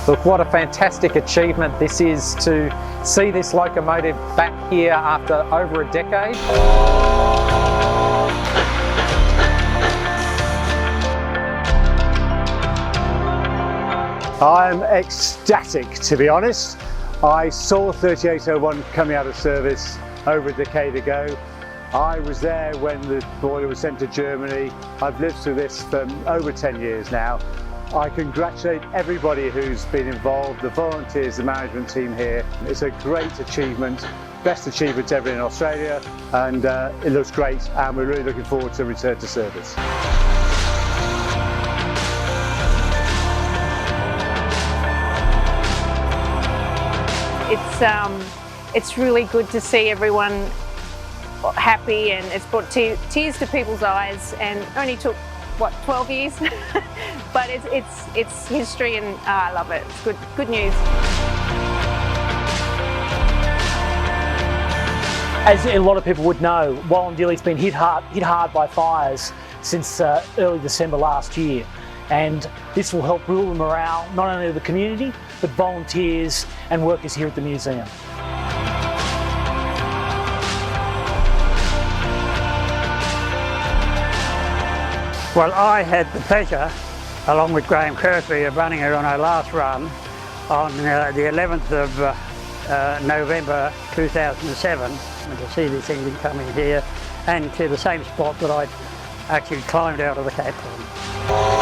Look, what a fantastic achievement this is to see this locomotive back here after over a decade. I'm ecstatic, to be honest. I saw 3801 coming out of service over a decade ago. I was there when the boiler was sent to Germany. I've lived through this for over 10 years now. I congratulate everybody who's been involved, the volunteers, the management team here. It's a great achievement, best achievement ever in Australia, and it looks great, and we're really looking forward to return to service. It's really good to see everyone happy, and it's brought tears to people's eyes, and only took, what, 12 years? But it's history, and I love it. It's good news. As a lot of people would know, Wallandilly's been hit hard by fires since early December last year, and this will help build the morale not only of the community but volunteers and workers here at the museum. Well, I had the pleasure, along with Graham Kirkby, of running it on our last run on the 11th of November 2007, and to see this engine coming here and to the same spot that I'd actually climbed out of the cab from.